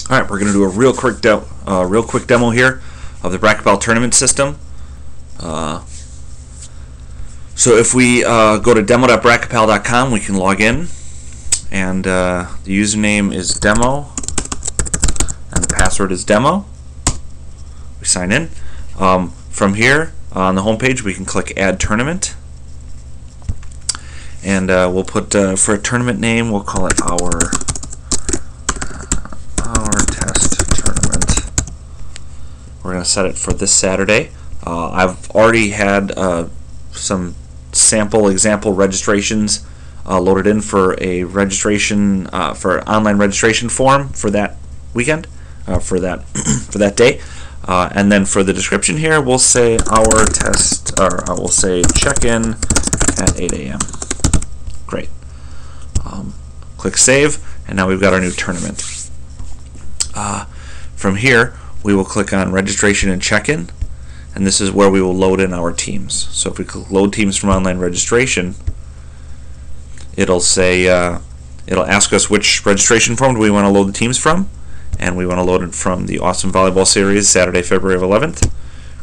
All right, we're going to do a real quick demo here of the BracketPal tournament system. So if we go to demo.bracketpal.com, we can log in, and the username is demo, and the password is demo. We sign in. From here on the home page, we can click Add Tournament, and we'll put for a tournament name, we'll call it our test tournament. We're going to set it for this Saturday. I've already had some sample example registrations loaded in for a registration for online registration form for that weekend, for that day. And then for the description here, we'll say our test, or we'll say check-in at 8 a.m. Great. Click Save, and now we've got our new tournament. From here, we will click on Registration and Check-in, and this is where we will load in our teams. So if we click Load Teams from Online Registration, it'll say, it'll ask us which registration form do we want to load the teams from, and we want to load it from the Awesome Volleyball Series, Saturday, February 11th.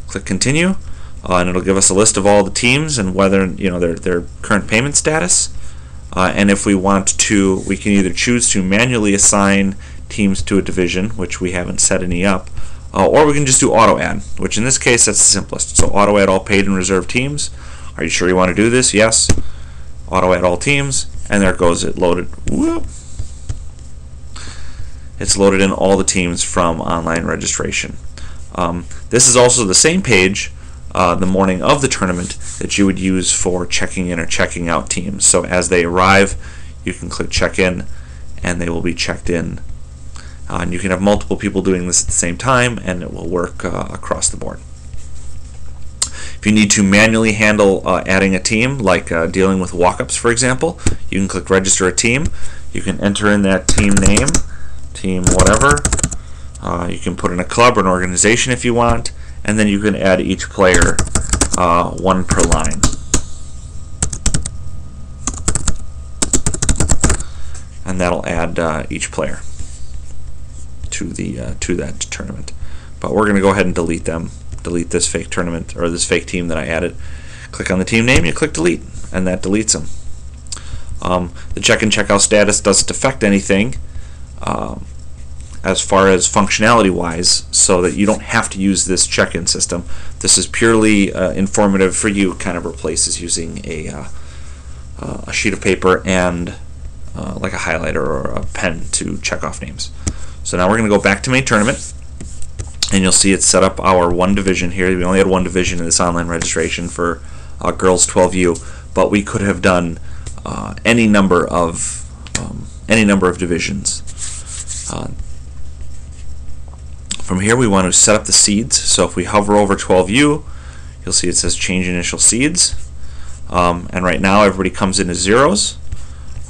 Click Continue, and it'll give us a list of all the teams and whether their current payment status. And if we want to, we can either choose to manually assign teams to a division, which we haven't set any up, or we can just do auto add, which in this case that's the simplest. So auto add all paid and reserved teams. Are you sure you want to do this? Yes. Auto add all teams, and there it goes. It loaded. Whoop. It's loaded in all the teams from online registration. This is also the same page the morning of the tournament that you would use for checking in or checking out teams. So as they arrive, you can click check in, and they will be checked in. And you can have multiple people doing this at the same time, and it will work across the board. If you need to manually handle adding a team, like dealing with walk-ups, for example, you can click register a team. You can enter in that team name, team whatever. You can put in a club or an organization if you want, and then you can add each player one per line. And that'll add each player to that tournament. But we're going to go ahead and delete them. Delete this fake tournament, or this fake team that I added. Click on the team name, you click delete, and that deletes them. The check-in check-out status doesn't affect anything as far as functionality wise, so that you don't have to use this check-in system. This is purely informative for you. It kind of replaces using a sheet of paper and like a highlighter or a pen to check off names. So now we're going to go back to main tournament, and you'll see it's set up our one division here. We only had one division in this online registration for girls 12U, but we could have done any number of divisions. From here, we want to set up the seeds. So if we hover over 12U, you'll see it says change initial seeds, and right now everybody comes in as zeros,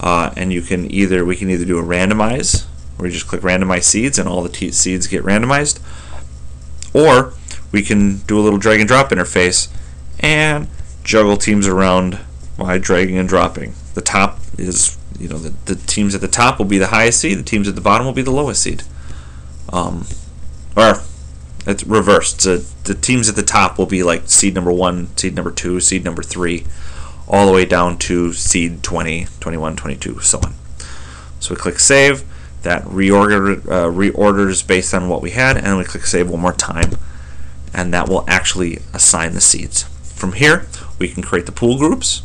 and we can either do a randomize, where you just click randomize seeds and all the seeds get randomized, or we can do a little drag and drop interface and juggle teams around by dragging and dropping. The top is, the teams at the top will be the highest seed, the teams at the bottom will be the lowest seed. Or it's reversed. So the teams at the top will be like seed number 1, seed number 2, seed number 3, all the way down to seed 20, 21, 22, so on. So we click save. That reorders based on what we had, and we click save one more time, and that will actually assign the seeds. From here, we can create the pool groups,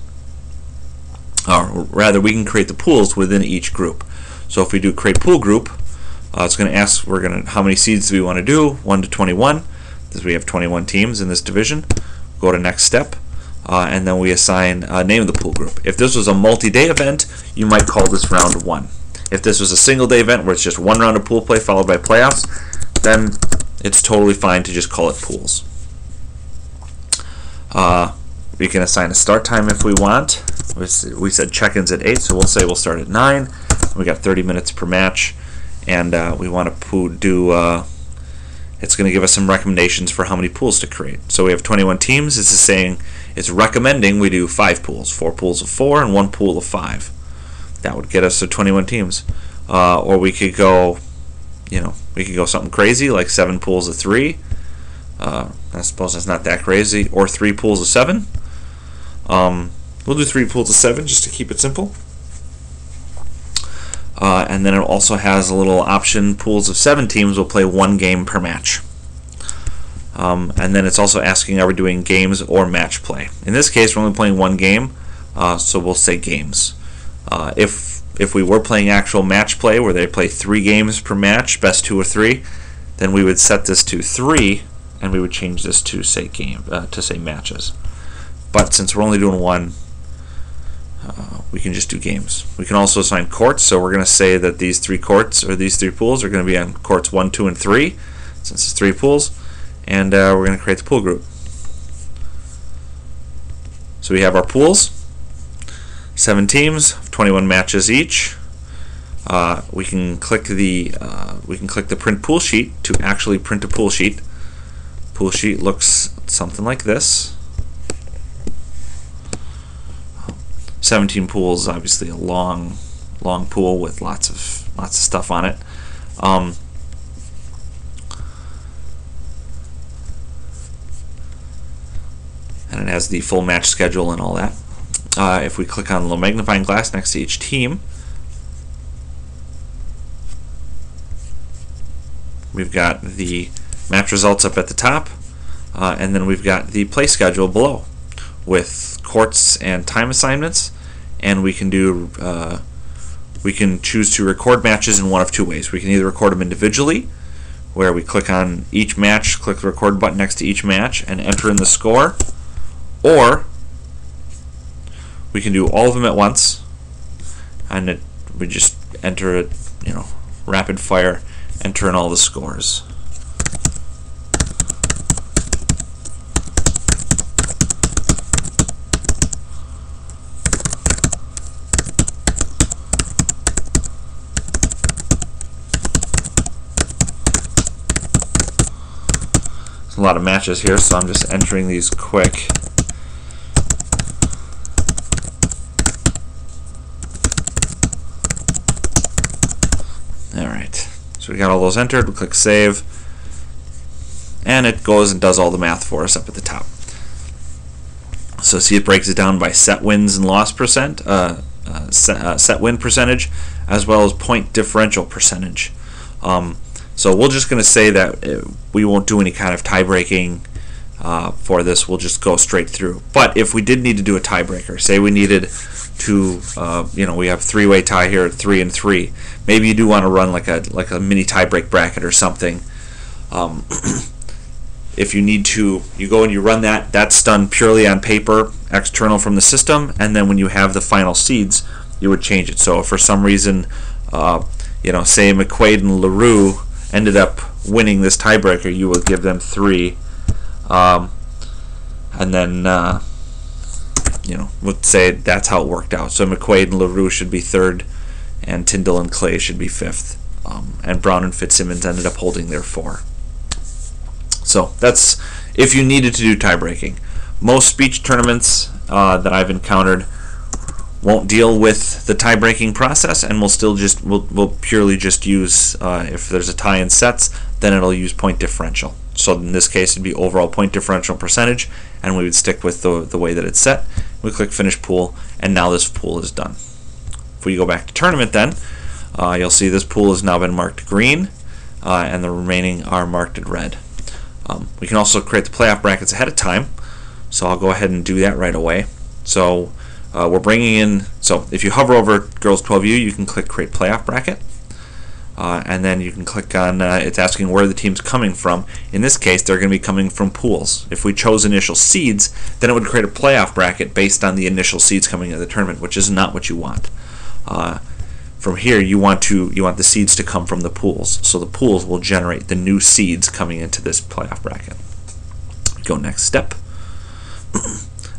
or rather, we can create the pools within each group. So if we do create pool group, it's going to ask how many seeds do we want to do, 1 to 21, because we have 21 teams in this division. Go to next step, and then we assign a name of the pool group. If this was a multi-day event, you might call this round 1. If this was a single day event where it's just one round of pool play followed by playoffs, then it's totally fine to just call it pools. We can assign a start time if we want. We said check-ins at 8, so we'll say we'll start at 9. We got 30 minutes per match, and we want to do, it's going to give us some recommendations for how many pools to create. So we have 21 teams. It's recommending we do 5 pools, 4 pools of 4 and 1 pool of 5. That would get us to 21 teams. Or we could go, we could go something crazy like 7 pools of 3. I suppose that's not that crazy. Or 3 pools of 7. We'll do 3 pools of 7 just to keep it simple. And then it also has a little option, pools of 7 teams will play 1 game per match. And then it's also asking, are we doing games or match play? In this case, we're only playing 1 game, so we'll say games. If we were playing actual match play, where they play 3 games per match, best 2 or 3, then we would set this to 3, and we would change this to say matches. But since we're only doing 1, we can just do games. We can also assign courts, so we're going to say that these 3 courts, or these 3 pools, are going to be on courts 1, 2, and 3, since it's 3 pools, and we're going to create the pool group. So we have our pools, 7 teams, 21 matches each. We can click the print pool sheet to actually print a pool sheet. Pool sheet looks something like this. 17 pools, obviously a long pool with lots of stuff on it. And it has the full match schedule and all that. If we click on the little magnifying glass next to each team, we've got the match results up at the top, and then we've got the play schedule below with courts and time assignments. And we can choose to record matches in one of 2 ways. We can either record them individually, where we click on each match, click the record button next to each match, and enter in the score, or we can do all of them at once, and we just enter it, rapid fire, enter in all the scores. A lot of matches here, so I'm just entering these quick. Alright, so we got all those entered. We click save, and it goes and does all the math for us up at the top. So see, it breaks it down by set wins and loss percent, set win percentage, as well as point differential percentage. So we're just going to say that we won't do any kind of tie-breaking for this. We'll just go straight through. But if we did need to do a tiebreaker, say we needed to, we have 3-way tie here at 3 and 3. Maybe you do want to run like a mini tiebreak bracket or something. If you need to, you go and you run that. That's done purely on paper, external from the system, and then when you have the final seeds, you would change it. So if for some reason, say McQuaid and LaRue ended up winning this tiebreaker, you will give them 3, and then we'll say that's how it worked out. So McQuaid and LaRue should be 3rd, and Tyndall and Clay should be 5th, and Brown and Fitzsimmons ended up holding their 4. So that's if you needed to do tie-breaking. Most speech tournaments that I've encountered won't deal with the tie-breaking process, and we'll purely just use, if there's a tie in sets, then it'll use point differential. So in this case, it'd be overall point differential percentage, and we would stick with the way that it's set. We click finish pool, and now this pool is done. If we go back to tournament, then you'll see this pool has now been marked green, and the remaining are marked in red. We can also create the playoff brackets ahead of time, so I'll go ahead and do that right away. So we're bringing in, so if you hover over Girls 12U, you can click Create Playoff Bracket, and then you can click on, it's asking where the team's coming from. In this case, they're going to be coming from pools. If we chose initial seeds, then it would create a playoff bracket based on the initial seeds coming into the tournament, which is not what you want. From here, you want the seeds to come from the pools, so the pools will generate the new seeds coming into this playoff bracket. Go next step.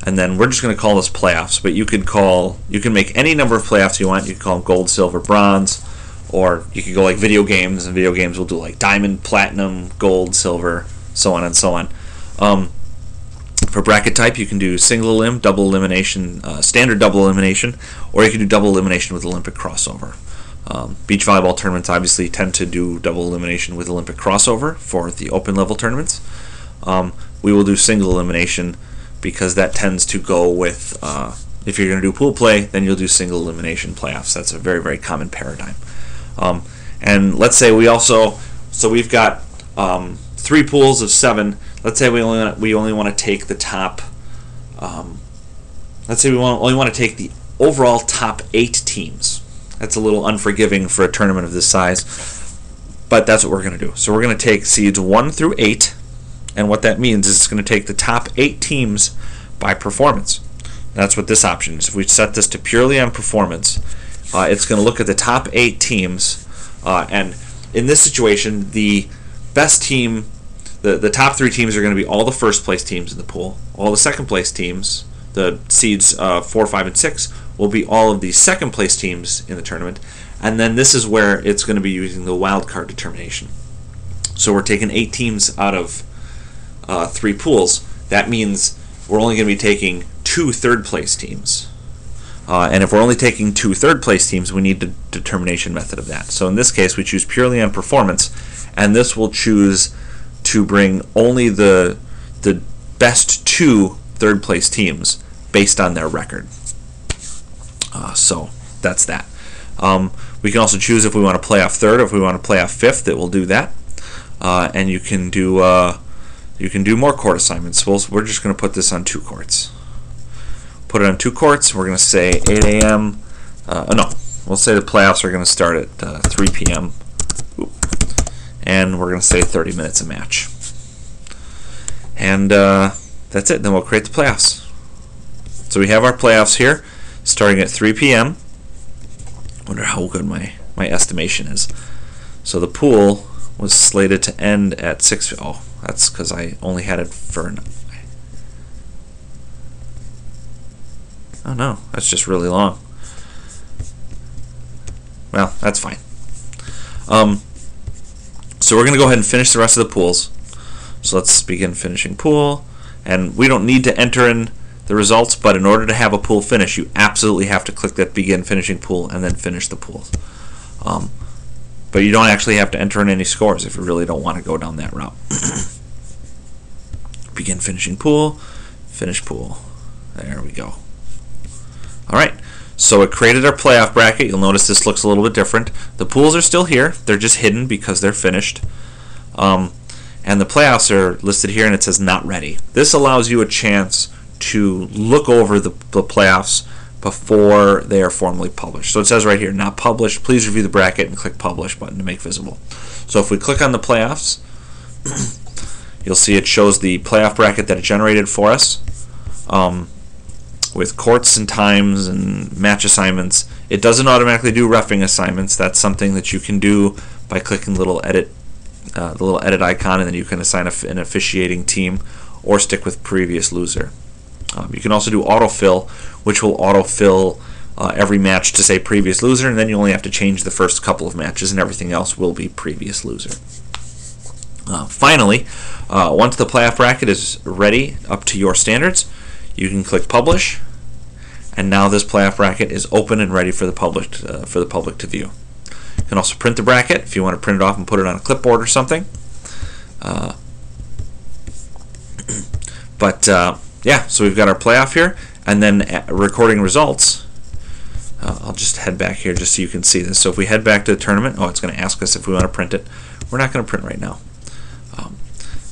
And then we're just going to call this playoffs, but you can make any number of playoffs you want. You can call them gold, silver, bronze, or you could go like video games, and video games will do like diamond, platinum, gold, silver, so on and so on. For bracket type, you can do single elim, double elimination, standard double elimination, or you can do double elimination with Olympic crossover. Beach volleyball tournaments obviously tend to do double elimination with Olympic crossover for the open level tournaments. We will do single elimination because that tends to go with, if you're going to do pool play, then you'll do single elimination playoffs. That's a very, very common paradigm. And let's say we also, so we've got 3 pools of 7. Let's say we only want to take the top, let's say we only want to take the overall top 8 teams. That's a little unforgiving for a tournament of this size, but that's what we're going to do. So we're going to take seeds 1 through 8, and what that means is it's going to take the top 8 teams by performance. That's what this option is. If we set this to purely on performance, it's going to look at the top 8 teams, and in this situation, the best team, the top 3 teams are going to be all the first place teams in the pool. All the second place teams, the seeds 4, 5, and 6, will be all of the second place teams in the tournament, and then this is where it's going to be using the wild card determination. So we're taking 8 teams out of 3 pools. That means we're only going to be taking 2 third place teams. And if we're only taking 2 third place teams, we need the determination method of that. So in this case, we choose purely on performance, and this will choose to bring only the best 2 third place teams based on their record. So that's that. We can also choose if we want to play off 3rd or if we want to play off 5th. It will do that, and you can do more court assignments. We're just going to put this on 2 courts. Put it on 2 courts. We're going to say 8 a.m. No, we'll say the playoffs are going to start at 3 p.m. And we're going to say 30 minutes a match. And that's it. Then we'll create the playoffs. So we have our playoffs here, starting at 3 p.m. Wonder how good my estimation is. So the pool was slated to end at 6. Oh, that's because I only had it for. Oh no, that's just really long. Well, that's fine. So we're going to go ahead and finish the rest of the pools. So let's begin finishing pool. And we don't need to enter in the results, but in order to have a pool finish, you absolutely have to click that begin finishing pool and then finish the pool. But you don't actually have to enter in any scores if you really don't want to go down that route. Begin finishing pool, finish pool. There we go. Alright, so it created our playoff bracket. You'll notice this looks a little bit different. The pools are still here. They're just hidden because they're finished. And the playoffs are listed here, and it says not ready. This allows you a chance to look over the playoffs before they are formally published. So it says right here, not published. Please review the bracket and click publish button to make visible. So if we click on the playoffs, you'll see it shows the playoff bracket that it generated for us. With courts and times and match assignments. It doesn't automatically do reffing assignments. That's something that you can do by clicking the little edit icon, and then you can assign an officiating team or stick with previous loser. You can also do autofill, which will autofill every match to say previous loser, and then you only have to change the first couple of matches, and everything else will be previous loser. Finally, once the playoff bracket is ready up to your standards, you can click publish, and now this playoff bracket is open and ready for the public to view. You can also print the bracket if you want to print it off and put it on a clipboard or something. Yeah, so we've got our playoff here, and then recording results. I'll just head back here just so you can see this. So if we head back to the tournament, it's going to ask us if we want to print it. We're not going to print right now.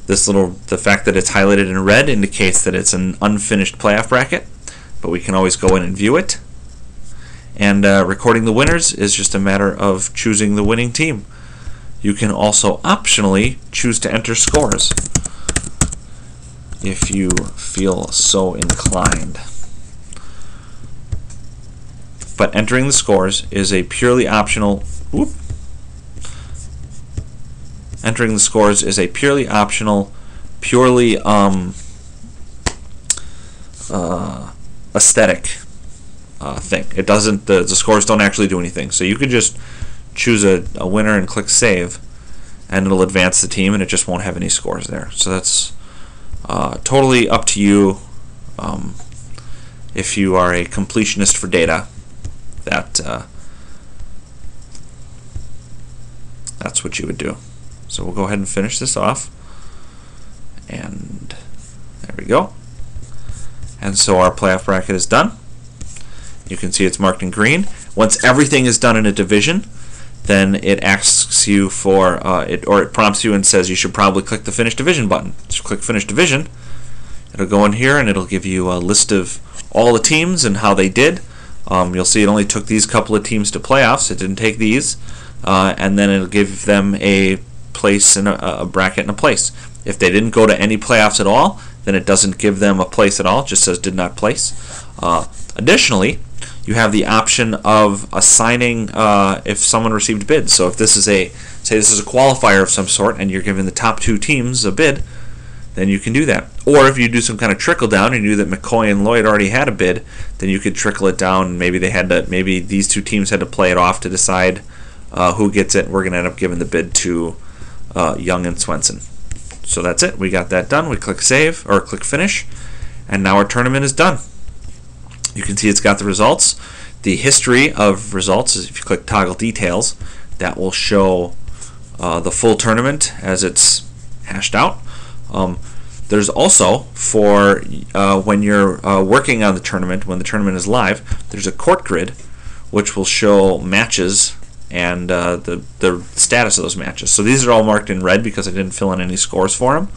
The fact that it's highlighted in red indicates that it's an unfinished playoff bracket, but we can always go in and view it. And recording the winners is just a matter of choosing the winning team. You can also optionally choose to enter scores if you feel so inclined. But entering the scores is a purely optional. Entering the scores is a purely optional, purely aesthetic thing. It doesn't. The scores don't actually do anything. So you could just choose a winner and click save, and it'll advance the team, and it just won't have any scores there. So that's totally up to you. If you are a completionist for data, That's what you would do. So we'll go ahead and finish this off. And there we go. And so our playoff bracket is done. You can see it's marked in green. Once everything is done in a division, then it asks you for it prompts you and says you should probably click the Finish Division button. So click Finish Division. It'll go in here and it'll give you a list of all the teams and how they did. You'll see it only took these couple of teams to playoffs. It didn't take these. And then it'll give them a place and a bracket and a place. If they didn't go to any playoffs at all, then it doesn't give them a place at all. It just says did not place. Additionally, you have the option of assigning if someone received bids. So if this is say this is a qualifier of some sort and you're giving the top 2 teams a bid, then you can do that. Or if you do some kind of trickle down and you knew that McCoy and Lloyd already had a bid, then you could trickle it down. Maybe maybe these 2 teams had to play it off to decide who gets it. We're going to end up giving the bid to Young and Swenson. So that's it. We got that done. We click Save or click Finish, and now our tournament is done. You can see it's got the results. The history of results is if you click Toggle Details, that will show the full tournament as it's hashed out. There's also, for when you're working on the tournament, when the tournament is live, there's a court grid which will show matches and the status of those matches. So these are all marked in red because I didn't fill in any scores for them.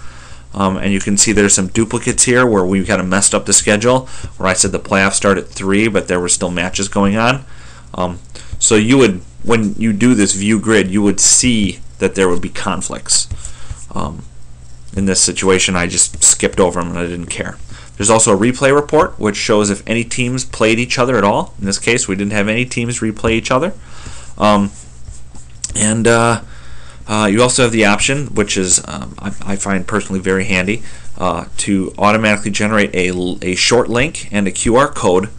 And you can see there's some duplicates here where we kind of messed up the schedule, where I said the playoffs start at 3, but there were still matches going on. So you would, when you do this view grid, you would see that there would be conflicts. In this situation, I just skipped over them and I didn't care. There's also a replay report, which shows if any teams played each other at all. In this case, we didn't have any teams replay each other. You also have the option, which is I find personally very handy, to automatically generate a short link and a QR code.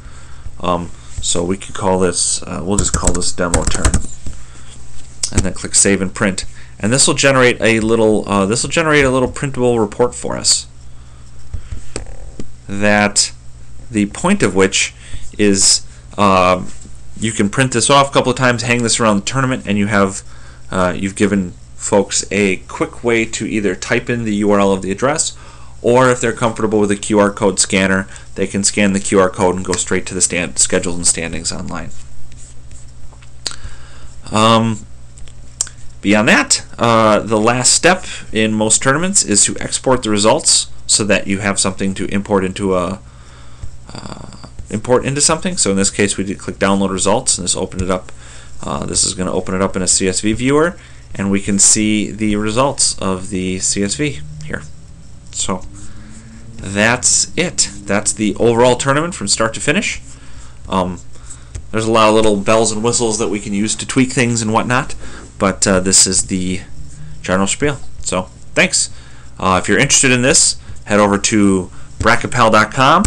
So we could call this, we'll just call this demo turn, and then click Save and Print. And this will generate a little printable report for us. That the point of which is you can print this off a couple of times, hang this around the tournament, and you have you've given folks a quick way to either type in the URL of the address, or if they're comfortable with a QR code scanner, they can scan the QR code and go straight to the schedules and standings online. Beyond that, the last step in most tournaments is to export the results so that you have something to import into something. So in this case, we did click Download Results, and this opened it up. This is going to open it up in a CSV viewer, and we can see the results of the CSV here. So that's it. That's the overall tournament from start to finish. There's a lot of little bells and whistles that we can use to tweak things and whatnot, but this is the general spiel. So thanks. If you're interested in this, head over to BracketPal.com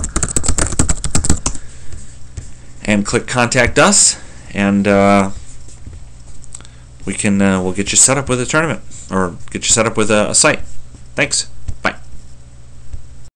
and click Contact Us, and we'll get you set up with a tournament, or get you set up with a site. Thanks.